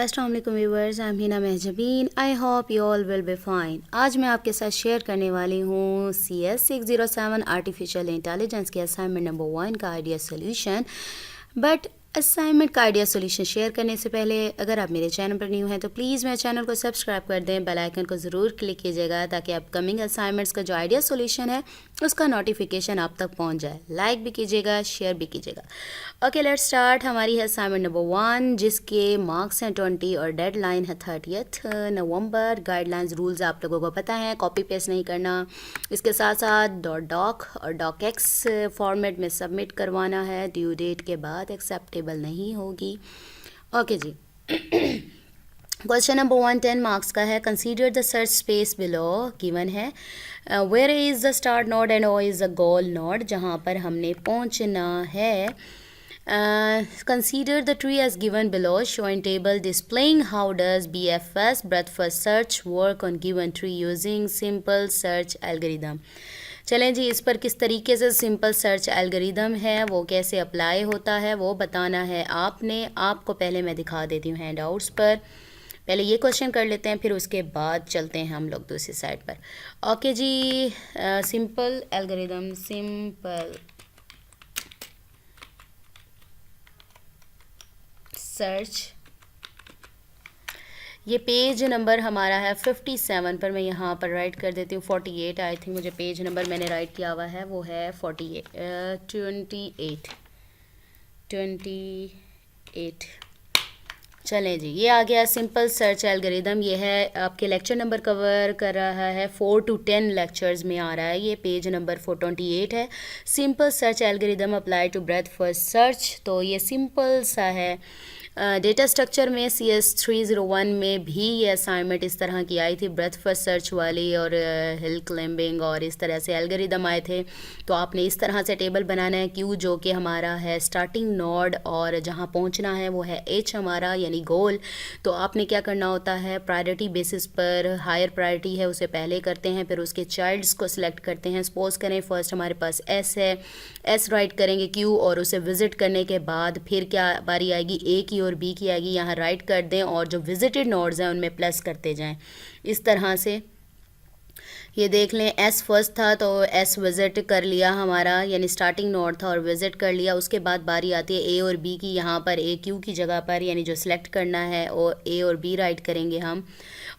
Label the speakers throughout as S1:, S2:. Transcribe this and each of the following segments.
S1: अस्सलाम वालेकुम viewers, I am Hina Mahjabeen. I hope you all will be fine. आज मैं आपके साथ शेयर करने वाली हूँ CS607 आर्टिफिशियल इंटेलिजेंस के असाइनमेंट नंबर 1 का आइडिया सोल्यूशन। बट असाइनमेंट का आइडिया सोल्यूशन शेयर करने से पहले अगर आप मेरे चैनल पर न्यू हैं तो प्लीज़ मेरे चैनल को सब्सक्राइब कर दें, बेल आइकन को ज़रूर क्लिक कीजिएगा ताकि अपकमिंग असाइनमेंट्स का जो आइडिया सोल्यूशन है उसका नोटिफिकेशन आप तक पहुंच जाए। लाइक भी कीजिएगा, शेयर भी कीजिएगा। Okay, let's start. हमारी है असाइनमेंट नंबर 1 जिसके मार्क्स हैं 20 और डेडलाइन है 30 नवंबर। गाइडलाइंस रूल्स आप लोगों को पता है, कॉपी पेस्ट नहीं करना। इसके साथ साथ डॉक और डॉक-एक्स फॉर्मेट में सबमिट करवाना है, ड्यू डेट के बाद एक्सेप्टेबल नहीं होगी। ओके जी। क्वेश्चन नंबर 1 10 मार्क्स का है। Consider the search space below given है। Where is the start node and O is the goal node, जहाँ पर हमने पहुँचना है। Consider the tree as given below, showing table displaying how does BFS breadth first search work on given tree using simple search algorithm। चलें जी, इस पर किस तरीके से सिंपल सर्च एल्गोरिदम है वो कैसे अप्लाई होता है वो बताना है आपने। आपको पहले मैं दिखा देती हूँ हैंड आउट्स पर। पहले ये क्वेश्चन कर लेते हैं, फिर उसके बाद चलते हैं हम लोग दूसरी साइड पर। ओके जी, सिंपल एल्गोरिदम, सिंपल सर्च। ये पेज नंबर हमारा है 57 पर। मैं यहाँ पर राइट कर देती हूँ 48। आई थिंक मुझे पेज नंबर मैंने राइट किया हुआ है वो है 28। चलें जी, ये आ गया सिंपल सर्च एल्गोरिदम। ये है आपके लेक्चर नंबर कवर कर रहा है 4 to 10 लेक्चर्स में आ रहा है। ये पेज नंबर 428 है। Simple search algorithm apply to breadth first search. तो ये सिंपल सा है। डेटा स्ट्रक्चर में CS301 में भी ये असाइनमेंट इस तरह की आई थी, ब्रेथ फर्स्ट सर्च वाली, और हिल क्लाइंबिंग और इस तरह से एल्गोरिदम आए थे। तो आपने इस तरह से टेबल बनाना है। क्यू जो कि हमारा है स्टार्टिंग नोड और जहाँ पहुँचना है वो है H हमारा यानी गोल। तो आपने क्या करना होता है, प्रायोरिटी बेसिस पर हायर प्रायोरिटी है उसे पहले करते हैं, फिर उसके चाइल्ड्स को सिलेक्ट करते हैं। सपोज करें फर्स्ट हमारे पास S है, S राइट करेंगे Q और उसे विजिट करने के बाद फिर क्या बारी आएगी, A की और B की आएगी। यहाँ राइट कर दें और जो विजिटेड नोड्स हैं उनमें प्लस करते जाएं। इस तरह से ये देख लें, S फर्स्ट था तो S विज़िट कर लिया हमारा, यानी स्टार्टिंग नोड था और विज़िट कर लिया। उसके बाद बारी आती है A और B की। यहाँ पर A Q की जगह पर यानी जो सिलेक्ट करना है और A और B राइट करेंगे हम,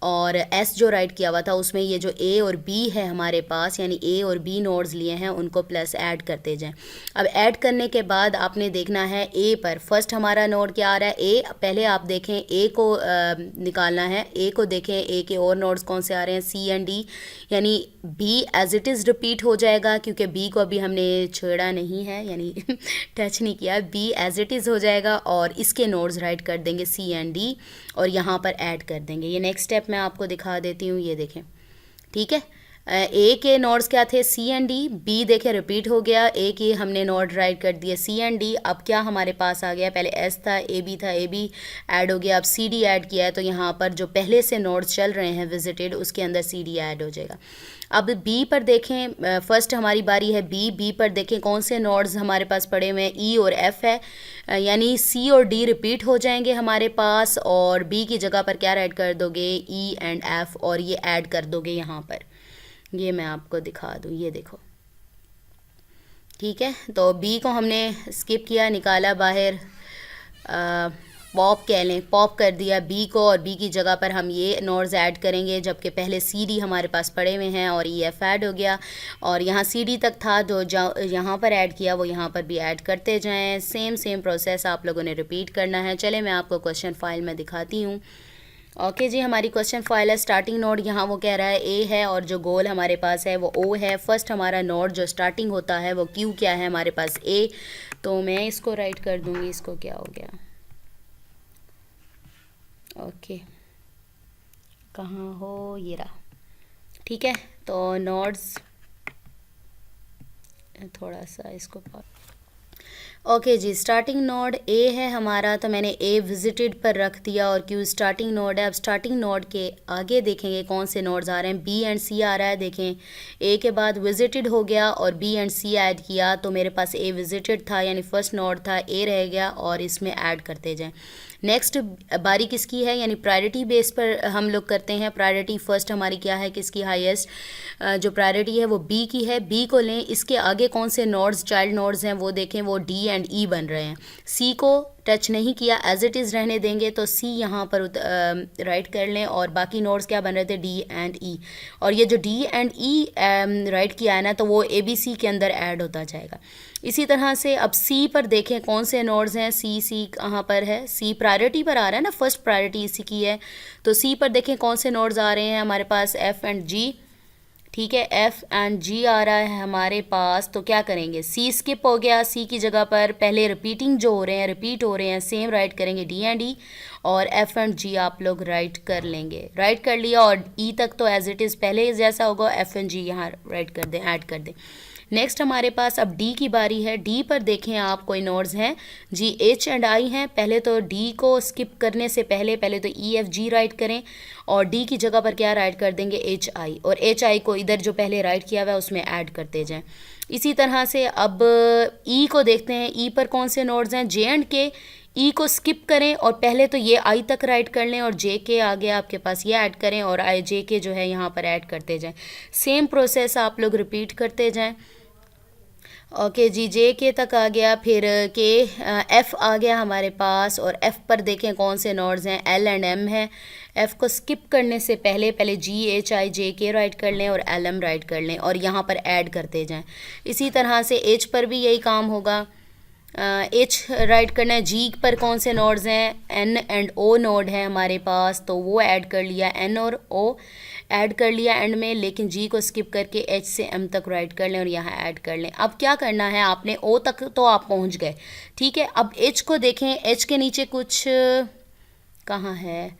S1: और S जो राइट किया हुआ था उसमें ये जो A और B है हमारे पास यानी A और B नोड्स लिए हैं उनको प्लस ऐड करते जाएं। अब ऐड करने के बाद आपने देखना है A पर फर्स्ट हमारा नोड क्या आ रहा है, A। पहले आप देखें A को निकालना है। A को देखें, A के और नोड्स कौन से आ रहे हैं, C एंड D, यानी B as it is repeat हो जाएगा क्योंकि B को अभी हमने छेड़ा नहीं है यानी टच नहीं किया। B एज इट इज़ हो जाएगा और इसके नोड्स राइट कर देंगे C एंड D और यहाँ पर ऐड कर देंगे। ये नेक्स्ट स्टेप मैं आपको दिखा देती हूँ, ये देखें, ठीक है। A के नोड्स क्या थे, C एंड D। B देखें रिपीट हो गया, A की हमने नोड राइट कर दिया C एंड D। अब क्या हमारे पास आ गया, पहले S था, AB था, AB ऐड हो गया, अब CD ऐड किया है तो यहाँ पर जो पहले से नोड्स चल रहे हैं विजिटेड उसके अंदर CD ऐड हो जाएगा। अब B पर देखें, फर्स्ट हमारी बारी है B पर देखें कौन से नोड्स हमारे पास पड़े हुए हैं, E और F है, यानी C और D रिपीट हो जाएंगे हमारे पास और B की जगह पर क्या ऐड कर दोगे, E एंड F, और ये ऐड कर दोगे यहाँ पर। ये मैं आपको दिखा दूँ, ये देखो, ठीक है। तो B को हमने स्किप किया, निकाला बाहर, पॉप कह लें, पॉप कर दिया B को, और B की जगह पर हम ये नोड्स ऐड करेंगे जबकि पहले CD हमारे पास पड़े हुए हैं और EF ऐड हो गया। और यहाँ CD तक था जो यहाँ पर ऐड किया वो यहाँ पर भी ऐड करते जाएं। सेम प्रोसेस आप लोगों ने रिपीट करना है। चले मैं आपको क्वेश्चन फाइल में दिखाती हूँ। ओके जी, हमारी क्वेश्चन फाइल है। स्टार्टिंग नोड यहाँ वो कह रहा है A है और जो गोल हमारे पास है वो O है। फर्स्ट हमारा नोड जो स्टार्टिंग होता है वो Q क्या है हमारे पास, A। तो मैं इसको राइट कर दूँगी, इसको क्या हो गया, ओके, कहाँ हो, ये रहा, ठीक है। तो नोड्स थोड़ा सा इसको ओके जी, स्टार्टिंग नोड A है हमारा तो मैंने A विजिटेड पर रख दिया और Q स्टार्टिंग नोड है। अब स्टार्टिंग नोड के आगे देखेंगे कौन से नोड्स आ रहे हैं, B एंड C आ रहा है। देखें A के बाद विजिटेड हो गया और B एंड C ऐड किया तो मेरे पास A विजिटेड था यानी फर्स्ट नोड था, A रह गया और इसमें ऐड करते जाएं। नेक्स्ट बारी किसकी है, यानी प्रायोरिटी बेस पर हम लोग करते हैं। प्रायोरिटी फर्स्ट हमारी क्या है, किसकी हाईएस्ट जो प्रायोरिटी है वो बी की है। बी को लें, इसके आगे कौन से नोड्स चाइल्ड नोड्स हैं वो देखें, वो डी एंड ई बन रहे हैं। सी को टच नहीं किया, एज इट इज़ रहने देंगे, तो सी यहाँ पर राइट कर लें, और बाकी नोड्स क्या बन रहे थे, डी एंड ई। और ये जो डी एंड ई राइट किया है ना, तो वो ए बी सी के अंदर ऐड होता जाएगा। इसी तरह से अब सी पर देखें कौन से नोड्स हैं। सी कहाँ पर है, सी प्रायोरिटी पर आ रहा है ना, फर्स्ट प्रायोरिटी इसी की है। तो सी पर देखें कौन से नोड्स आ रहे हैं हमारे पास, एफ़ एंड जी। ठीक है, एफ़ एंड जी आ रहा है हमारे पास, तो क्या करेंगे, सी स्किप हो गया, सी की जगह पर पहले रिपीटिंग जो हो रहे हैं, रिपीट हो रहे हैं, सेम राइट करेंगे डी एंड ई, और एफ़ एंड जी आप लोग राइट कर लेंगे। राइट कर लिया, और ई तक तो एज इट इज़ पहले जैसा होगा, एफ़ एंड जी यहाँ राइट कर दें, ऐड कर दें। नेक्स्ट हमारे पास अब डी की बारी है। डी पर देखें आप कोई नोड्स हैं जी, एच एंड आई हैं। पहले तो डी को स्किप करने से पहले तो ई एफ जी राइट करें, और डी की जगह पर क्या राइट कर देंगे, एच आई, और एच आई को इधर जो पहले राइट किया हुआ है उसमें ऐड करते जाएं। इसी तरह से अब ई को देखते हैं, ई पर कौन से नोड्स हैं, जे एंड के। ई को स्किप करें और पहले तो ये आई तक राइट कर लें, और जे के आगे आपके पास ये ऐड करें, और आई जे के जो है यहाँ पर ऐड करते जाएं। सेम प्रोसेस आप लोग रिपीट करते जाएं। ओके जी, जे के तक आ गया, फिर के एफ़ आ गया हमारे पास, और एफ़ पर देखें कौन से नोड्स हैं, एल एंड एम है। एफ़ को स्किप करने से पहले जी एच आई जे के राइट कर लें, और एल एम राइट कर लें, और यहाँ पर ऐड करते जाएं। इसी तरह से एच पर भी यही काम होगा, एच राइट करना है। जी पर कौन से नोड्स हैं, एन एंड ओ नोड है हमारे पास, तो वो ऐड कर लिया, एन और ओ ऐड कर लिया एंड में, लेकिन जी को स्किप करके एच से एम तक राइट कर लें और यहाँ ऐड कर लें। अब क्या करना है आपने, ओ तक तो आप पहुँच गए, ठीक है। अब एच को देखें, एच के नीचे कुछ कहाँ है,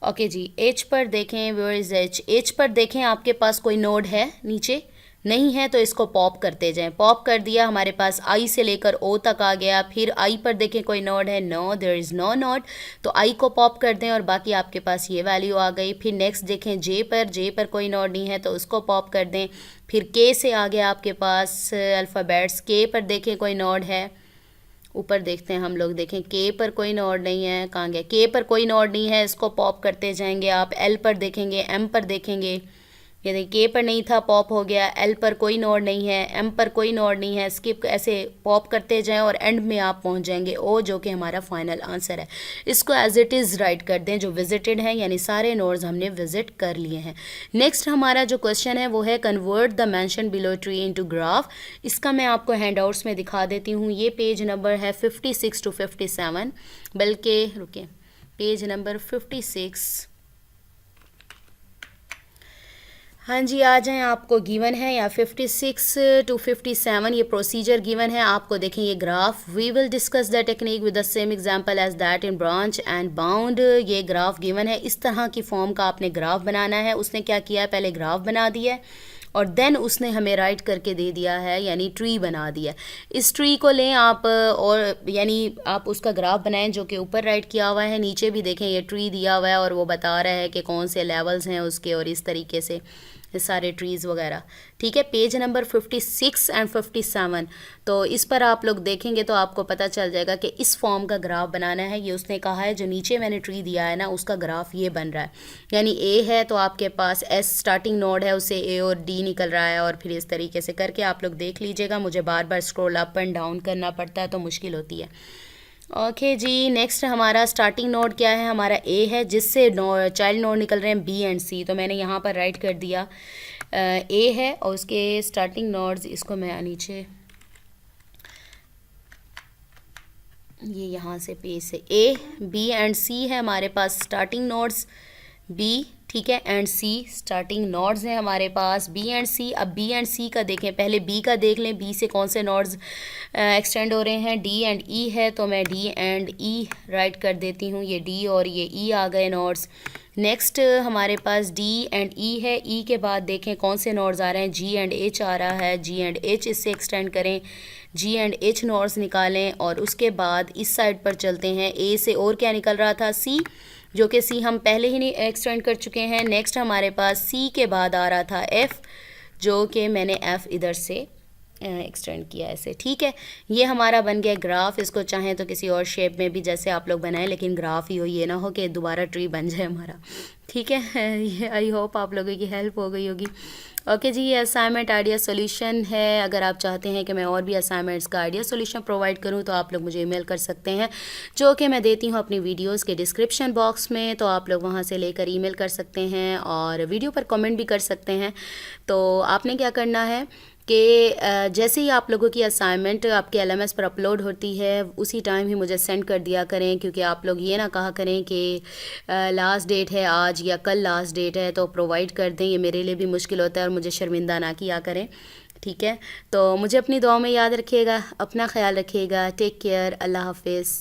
S1: ओके जी, एच पर देखें, वेयर इज़ एच। एच पर देखें आपके पास कोई नोड है नीचे, नहीं है तो इसको पॉप करते जाएं। पॉप कर दिया, हमारे पास आई से लेकर ओ तक आ गया। फिर आई पर देखें कोई नोड है, no, there is no node, तो आई को पॉप कर दें और बाकी आपके पास ये वैल्यू आ गई। फिर नेक्स्ट देखें जे पर कोई नोड नहीं है तो उसको पॉप कर दें। फिर के से आ गया आपके पास अल्फ़ाबेट्स, के पर देखें कोई नोड है, ऊपर देखते हैं हम लोग, देखें के पर कोई नोड नहीं है, कहाँ गया, के पर कोई नोड नहीं है, इसको पॉप करते जाएंगे आप। एल पर देखेंगे, एम पर देखेंगे, ये देखिए के पर नहीं था, पॉप हो गया। एल पर कोई नोड नहीं है, एम पर कोई नोड नहीं है, स्किप ऐसे पॉप करते जाएं और एंड में आप पहुंच जाएंगे ओ, जो कि हमारा फाइनल आंसर है। इसको एज इट इज़ राइट कर दें जो विजिटेड हैं, यानी सारे नोड्स हमने विजिट कर लिए हैं। नेक्स्ट हमारा जो क्वेश्चन है वो है convert the mention below tree into graph. इसका मैं आपको हैंडआउट्स में दिखा देती हूँ। ये पेज नंबर है 56 to 57, बल्कि रुके, पेज नंबर 56, हाँ जी, आ जाएं, आपको गिवन है या 56 to 57 ये प्रोसीजर गिवन है आपको। देखें ये graph, we will discuss the technique with the same example as that in branch and bound. ये ग्राफ गिवन है, इस तरह की फॉर्म का आपने ग्राफ बनाना है। उसने क्या किया है, पहले ग्राफ बना दिया है और देन उसने हमें राइट करके दे दिया है, यानी ट्री बना दिया। इस ट्री को लें आप और यानी आप उसका ग्राफ बनाएं जो कि ऊपर राइट किया हुआ है, नीचे भी देखें ये ट्री दिया हुआ है और वो बता रहा है कि कौन से लेवल्स हैं उसके, और इस तरीके से सारे ट्रीज़ वगैरह, ठीक है। पेज नंबर 56 एंड 57, तो इस पर आप लोग देखेंगे तो आपको पता चल जाएगा कि इस फॉर्म का ग्राफ बनाना है। ये उसने कहा है, जो नीचे मैंने ट्री दिया है ना, उसका ग्राफ ये बन रहा है। यानी ए है तो आपके पास एस स्टार्टिंग नोड है, उससे ए और डी निकल रहा है, और फिर इस तरीके से करके आप लोग देख लीजिएगा। मुझे बार बार स्क्रॉल अप एंड डाउन करना पड़ता है तो मुश्किल होती है। ओके जी, नेक्स्ट हमारा स्टार्टिंग नोड क्या है, हमारा ए है, जिससे चाइल्ड नोड निकल रहे हैं बी एंड सी, तो मैंने यहाँ पर राइट कर दिया ए है और उसके स्टार्टिंग नोड्स, इसको मैं नीचे ये यहाँ से पेज से ए, बी एंड सी है हमारे पास स्टार्टिंग नोड्स, बी, ठीक है, एंड सी स्टार्टिंग नोड्स हैं हमारे पास, बी एंड सी। अब बी एंड सी का देखें, पहले बी का देख लें, बी से कौन से नोड्स एक्सटेंड हो रहे हैं, डी एंड ई है, तो मैं डी एंड ई राइट कर देती हूँ। ये डी और ये ई आ गए नोड्स। नेक्स्ट हमारे पास डी एंड ई है, ई के बाद देखें कौन से नोड्स आ रहे हैं, जी एंड एच आ रहा है, जी एंड एच इससे एक्सटेंड करें, जी एंड एच नोड्स निकालें, और उसके बाद इस साइड पर चलते हैं। ए से और क्या निकल रहा था, सी, जो कि सी हम पहले ही नहीं एक्सटेंड कर चुके हैं। नेक्स्ट हमारे पास सी के बाद आ रहा था एफ़, जो कि मैंने एफ़ इधर से एक्सटेंड किया ऐसे, ठीक है। ये हमारा बन गया ग्राफ। इसको चाहें तो किसी और शेप में भी जैसे आप लोग बनाएं, लेकिन ग्राफ ही हो, ये ना हो कि दोबारा ट्री बन जाए हमारा, ठीक है। ये आई होप आप लोगों की हेल्प हो गई होगी। ओके जी, ये असाइनमेंट आइडिया सॉल्यूशन है। अगर आप चाहते हैं कि मैं और भी असाइनमेंट्स का आइडिया सॉल्यूशन प्रोवाइड करूं तो आप लोग मुझे ईमेल कर सकते हैं, जो कि मैं देती हूं अपनी वीडियोस के डिस्क्रिप्शन बॉक्स में। तो आप लोग वहां से लेकर ईमेल कर सकते हैं और वीडियो पर कमेंट भी कर सकते हैं। तो आपने क्या करना है कि जैसे ही आप लोगों की असाइनमेंट आपके एलएमएस पर अपलोड होती है उसी टाइम ही मुझे सेंड कर दिया करें, क्योंकि आप लोग ये ना कहा करें कि लास्ट डेट है आज या कल लास्ट डेट है तो प्रोवाइड कर दें। ये मेरे लिए भी मुश्किल होता है और मुझे शर्मिंदा ना किया करें, ठीक है। तो मुझे अपनी दुआ में याद रखिएगा, अपना ख्याल रखिएगा। टेक केयर, अल्लाह हाफिज़।